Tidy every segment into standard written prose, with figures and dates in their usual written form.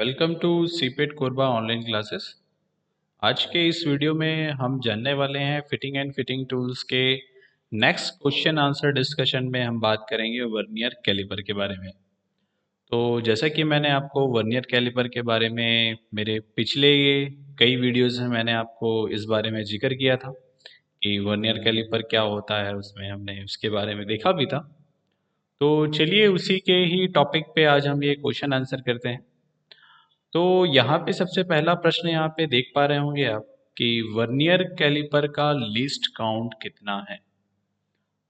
Welcome to CIPET Korba online classes. आज के इस वीडियो में हम जानने वाले हैं फिटिंग एंड फिटिंग टूल्स के नेक्स्ट क्वेश्चन आंसर डिस्कशन में हम बात करेंगे वर्नियर कैलिपर के बारे में। तो जैसा कि मैंने आपको वर्नियर कैलिपर के बारे में मेरे पिछले कई वीडियोस में मैंने आपको इस बारे में जिक्र किया था कि वर्नियर कैलिपर क्या होता है, उसमें हमने उसके बारे में देखा भी था। तो चलिए उसी के ही टॉपिक पे आज हम ये क्वेश्चन आंसर करते हैं। तो यहाँ पे सबसे पहला प्रश्न यहाँ पे देख पा रहे होंगे आप कि वर्नियर कैलिपर का लीस्ट काउंट कितना है।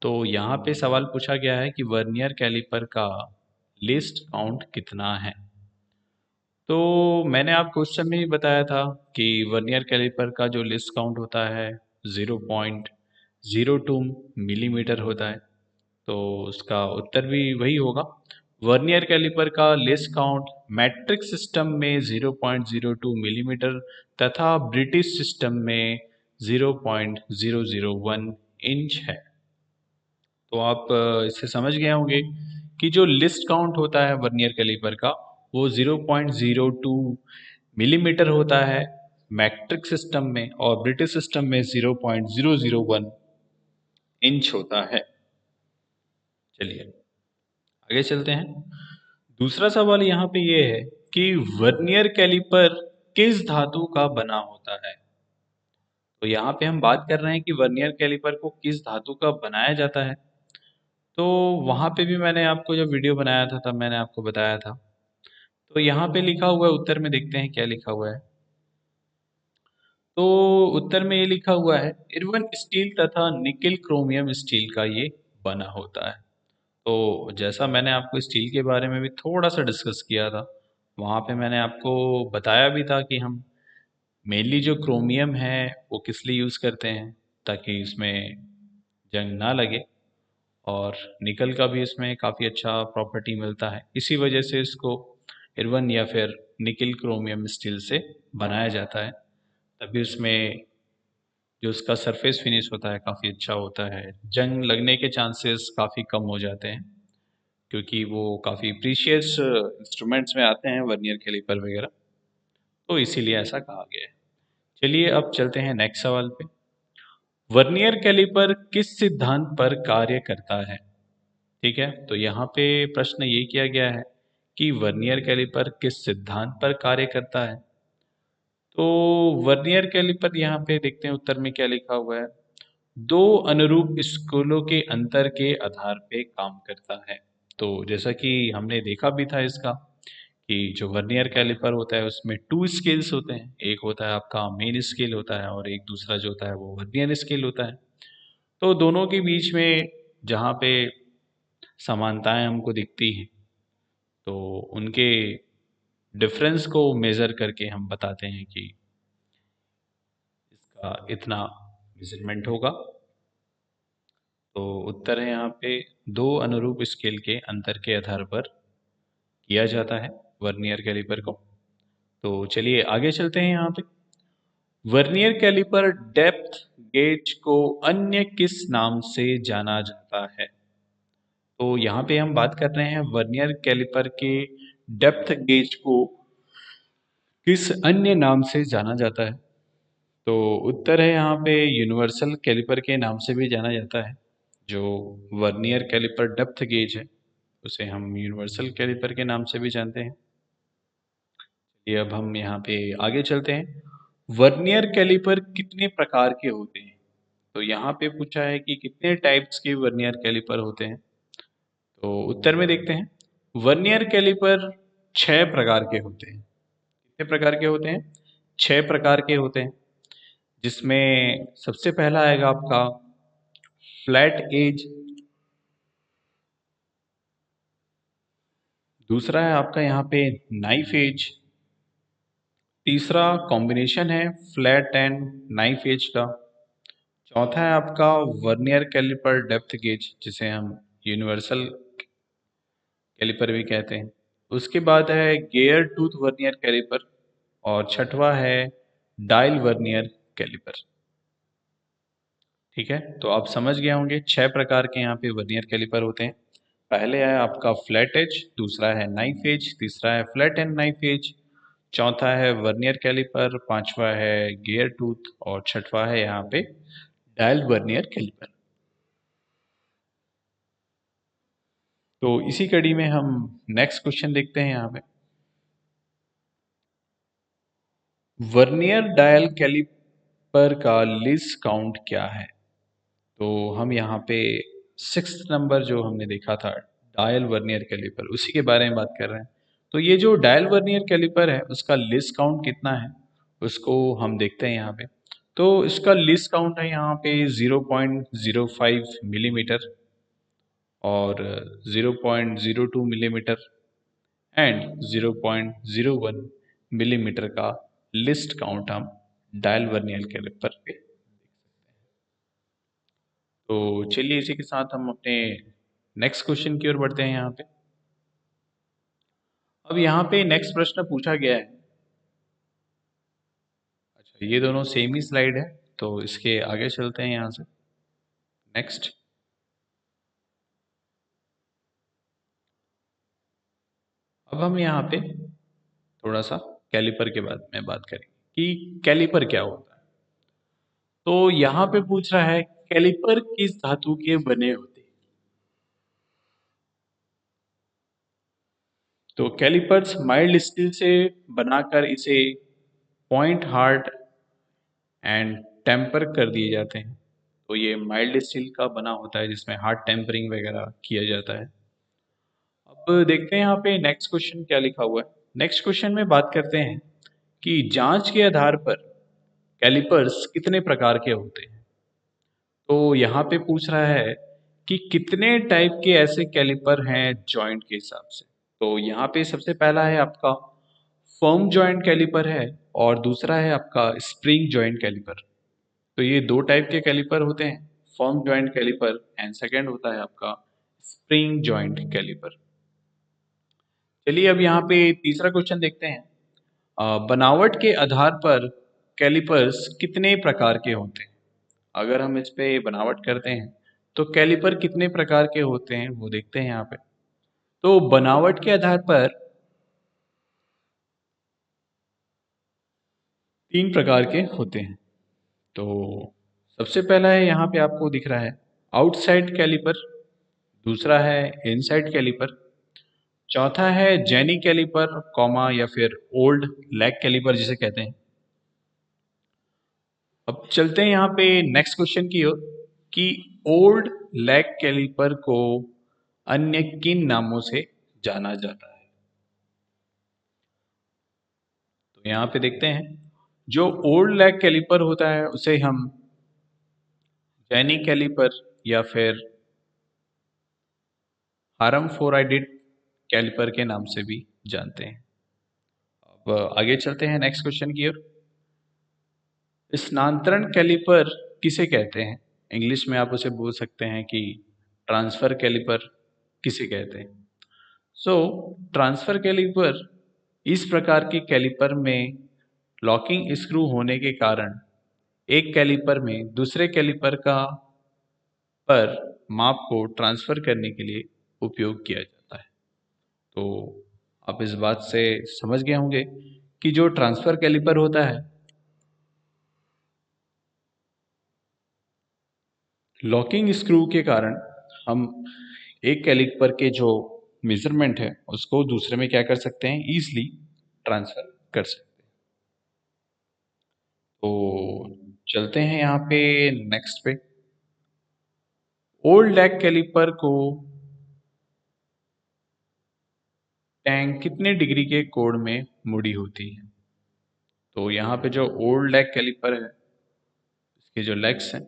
तो यहाँ पे सवाल पूछा गया है कि वर्नियर कैलिपर का लीस्ट काउंट कितना है। तो मैंने आपको उस समय ही बताया था कि वर्नियर कैलिपर का जो लीस्ट काउंट होता है 0.02 मिलीमीटर होता है। तो उसका उत्तर भी वही होगा। वर्नियर कैलिपर का लेस काउंट मैट्रिक सिस्टम में 0.02 मिलीमीटर तथा ब्रिटिश सिस्टम में 0.001 इंच है। तो आप इससे समझ गए होंगे कि जो लिस्ट काउंट होता है वर्नियर कैलिपर का वो 0.02 मिलीमीटर होता है मैट्रिक सिस्टम में, और ब्रिटिश सिस्टम में 0.001 इंच होता है। चलिए आगे चलते हैं। दूसरा सवाल यहाँ पे ये है कि वर्नियर कैलिपर किस धातु का बना होता है। तो यहाँ पे हम बात कर रहे हैं कि वर्नियर कैलिपर को किस धातु का बनाया जाता है। तो वहाँ पे भी मैंने आपको जब वीडियो बनाया था तब मैंने आपको बताया था। तो यहाँ पे लिखा हुआ है, उत्तर में देखते हैं क्या लिखा हुआ है। तो उत्तर में ये लिखा हुआ है इर्वन स्टील तथा निकेल क्रोमियम स्टील का ये बना होता है। तो जैसा मैंने आपको स्टील के बारे में भी थोड़ा सा डिस्कस किया था, वहाँ पे मैंने आपको बताया भी था कि हम मेनली जो क्रोमियम है वो किस लिए यूज़ करते हैं, ताकि इसमें जंग ना लगे, और निकल का भी इसमें काफ़ी अच्छा प्रॉपर्टी मिलता है। इसी वजह से इसको इर्वन या फिर निकिल क्रोमियम स्टील से बनाया जाता है। तभी उसमें जो उसका सरफेस फिनिश होता है काफ़ी अच्छा होता है, जंग लगने के चांसेस काफ़ी कम हो जाते हैं, क्योंकि वो काफ़ी प्रीशियस इंस्ट्रूमेंट्स में आते हैं वर्नियर कैलिपर वगैरह। तो इसीलिए ऐसा कहा गया है। चलिए अब चलते हैं नेक्स्ट सवाल पे। वर्नियर कैलिपर किस सिद्धांत पर कार्य करता है। ठीक है, तो यहाँ पे प्रश्न ये किया गया है कि वर्नियर कैलिपर किस सिद्धांत पर कार्य करता है। तो वर्नियर कैलिपर यहाँ पे देखते हैं उत्तर में क्या लिखा हुआ है। दो अनुरूप स्कूलों के अंतर के आधार पे काम करता है। तो जैसा कि हमने देखा भी था इसका कि जो वर्नियर कैलिपर होता है उसमें टू स्केल्स होते हैं। एक होता है आपका मेन स्केल होता है और एक दूसरा जो होता है वो वर्नियर स्केल होता है। तो दोनों के बीच में जहाँ पे समानताएं हमको दिखती हैं, तो उनके डिफरेंस को मेज़र करके हम बताते हैं कि इसका इतना मेजरमेंट होगा। तो उत्तर है यहाँ पे दो अनुरूप स्केल के अंतर के आधार पर किया जाता है वर्नियर कैलिपर को। तो चलिए आगे चलते हैं। यहाँ पे वर्नियर कैलिपर डेप्थ गेज को अन्य किस नाम से जाना जाता है। तो यहाँ पे हम बात कर रहे हैं वर्नियर कैलिपर के डेप्थ गेज को किस अन्य नाम से जाना जाता है। तो उत्तर है यहाँ पे यूनिवर्सल कैलिपर के नाम से भी जाना जाता है। जो वर्नियर कैलिपर डेप्थ गेज है उसे हम यूनिवर्सल कैलिपर के नाम से भी जानते हैं। ये अब हम यहाँ पे आगे चलते हैं। वर्नियर कैलिपर कितने प्रकार के होते हैं। तो यहाँ पे पूछा है कि कितने टाइप्स के वर्नियर कैलिपर होते हैं। तो उत्तर में देखते हैं वर्नियर कैलिपर 6 प्रकार के होते हैं। कितने प्रकार के होते हैं? 6 प्रकार के होते हैं, जिसमें सबसे पहला आएगा आपका फ्लैट एज, दूसरा है आपका यहाँ पे नाइफ एज, तीसरा कॉम्बिनेशन है फ्लैट एंड नाइफ एज का, चौथा है आपका वर्नियर कैलिपर डेप्थ गेज जिसे हम यूनिवर्सल कैलिपर भी कहते हैं, उसके बाद है गेयर टूथ वर्नियर कैलिपर, और छठवा है डायल वर्नियर कैलिपर। ठीक है, तो आप समझ गए होंगे 6 प्रकार के यहाँ पे वर्नियर कैलिपर होते हैं। पहले है आपका फ्लैट एज, दूसरा है नाइफ एज, तीसरा है फ्लैट एंड नाइफ एज, चौथा है वर्नियर कैलिपर, पांचवा है गियर टूथ और छठवा है यहाँ पे डायल वर्नियर कैलिपर। तो इसी कड़ी में हम नेक्स्ट क्वेश्चन देखते हैं यहाँ पे। वर्नियर डायल कैलिपर का लीस्ट काउंट क्या है? तो हम यहाँ पे 6th नंबर जो हमने देखा था डायल वर्नियर कैलिपर, उसी के बारे में बात कर रहे हैं। तो ये जो डायल वर्नियर कैलिपर है उसका लीस्ट काउंट कितना है उसको हम देखते हैं यहाँ पे। तो इसका लीस्ट काउंट है यहाँ पे 0.05 मिलीमीटर और 0.02 मिलीमीटर एंड 0.01 मिलीमीटर का लिस्ट काउंट हम डायल वर्नियर कैलिपर पे। तो चलिए इसी के साथ हम अपने नेक्स्ट क्वेश्चन की ओर बढ़ते हैं यहाँ पे। अब यहाँ पे नेक्स्ट प्रश्न पूछा गया है। अच्छा, ये दोनों सेम ही स्लाइड है तो इसके आगे चलते हैं यहाँ से। नेक्स्ट, अब हम यहाँ पे थोड़ा सा कैलिपर के बारे में बात करेंगे कि कैलिपर क्या होता है। तो यहाँ पे पूछ रहा है कैलिपर किस धातु के बने होते हैं। तो कैलिपर्स माइल्ड स्टील से बनाकर इसे पॉइंट हार्ड एंड टेम्पर कर दिए जाते हैं। तो ये माइल्ड स्टील का बना होता है जिसमें हार्ड टेम्परिंग वगैरह किया जाता है। अब देखते हैं यहाँ पे नेक्स्ट क्वेश्चन क्या लिखा हुआ है। नेक्स्ट क्वेश्चन में बात करते हैं कि जांच के आधार पर कैलिपर्स कितने प्रकार के होते हैं। तो यहाँ पे पूछ रहा है कि कितने टाइप के ऐसे कैलिपर हैं जॉइंट के हिसाब से। तो यहाँ पे सबसे पहला है आपका फर्म जॉइंट कैलिपर है और दूसरा है आपका स्प्रिंग जॉइंट कैलिपर। तो ये दो टाइप के कैलिपर होते हैं, firm joint caliper and second होता है आपका स्प्रिंग जॉइंट कैलिपर। चलिए अब यहाँ पे तीसरा क्वेश्चन देखते हैं। बनावट के आधार पर कैलिपर्स कितने प्रकार के होते हैं। अगर हम इस पे बनावट करते हैं तो कैलिपर कितने प्रकार के होते हैं वो देखते हैं यहाँ पे। तो बनावट के आधार पर 3 प्रकार के होते हैं। तो सबसे पहला है यहाँ पे आपको दिख रहा है आउटसाइड कैलिपर, दूसरा है इनसाइड कैलिपर, चौथा है जेनी कैलिपर कॉमा या फिर ओल्ड लैग कैलिपर जिसे कहते हैं। अब चलते हैं यहाँ पे नेक्स्ट क्वेश्चन की ओर कि ओल्ड लैग कैलिपर को अन्य किन नामों से जाना जाता है। तो यहाँ पे देखते हैं जो ओल्ड लैग कैलिपर होता है उसे हम जेनी कैलिपर या फिर हारम फोराइडेड कैलिपर के नाम से भी जानते हैं। अब आगे चलते हैं नेक्स्ट क्वेश्चन की ओर। स्थानांतरण कैलिपर किसे कहते हैं। इंग्लिश में आप उसे बोल सकते हैं कि ट्रांसफर कैलिपर किसे कहते हैं। सो ट्रांसफर कैलिपर इस प्रकार के कैलिपर में लॉकिंग स्क्रू होने के कारण एक कैलिपर में दूसरे कैलिपर का पर माप को ट्रांसफर करने के लिए उपयोग किया जाता है। तो आप इस बात से समझ गए होंगे कि जो ट्रांसफर कैलिपर होता है लॉकिंग स्क्रू के कारण हम एक कैलिपर के जो मेजरमेंट है उसको दूसरे में क्या कर सकते हैं, इजीली ट्रांसफर कर सकते हैं। तो चलते हैं यहाँ पे नेक्स्ट पे। ओल्ड लैग कैलिपर को टैंक कितने डिग्री के कोण में मुड़ी होती है। तो यहाँ पे जो ओल्ड लैग कैलिपर है इसके जो लेग्स हैं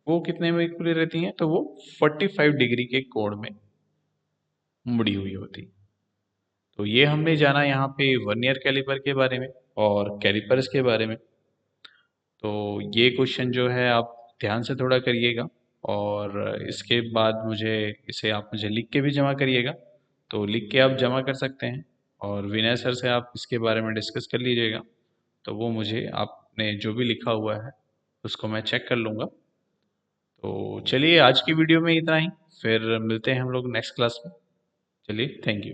वो कितने में खुली रहती हैं, तो वो 45 डिग्री के कोण में मुड़ी हुई होती। तो ये हमने जाना यहाँ पे वर्नियर कैलिपर के बारे में और कैलिपर्स के बारे में। तो ये क्वेश्चन जो है आप ध्यान से थोड़ा करिएगा और इसके बाद इसे आप मुझे लिख के भी जमा करिएगा। तो लिख के आप जमा कर सकते हैं और विनय सर से आप इसके बारे में डिस्कस कर लीजिएगा। तो वो मुझे आपने जो भी लिखा हुआ है उसको मैं चेक कर लूँगा। तो चलिए आज की वीडियो में इतना ही, फिर मिलते हैं हम लोग नेक्स्ट क्लास में। चलिए, थैंक यू।